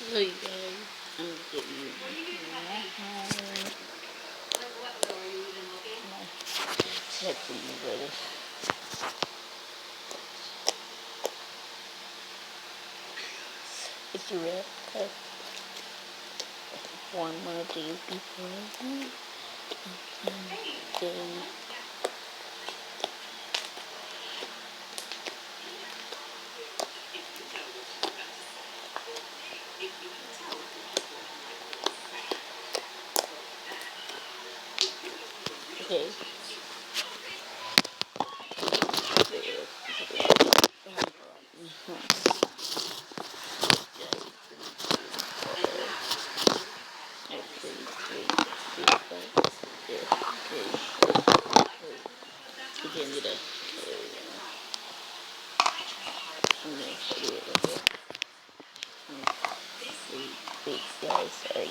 Hello, you guys. I'm getting my headphones ready. It's a wrap up one more day before I leave. Okay. Wait, guys, sorry.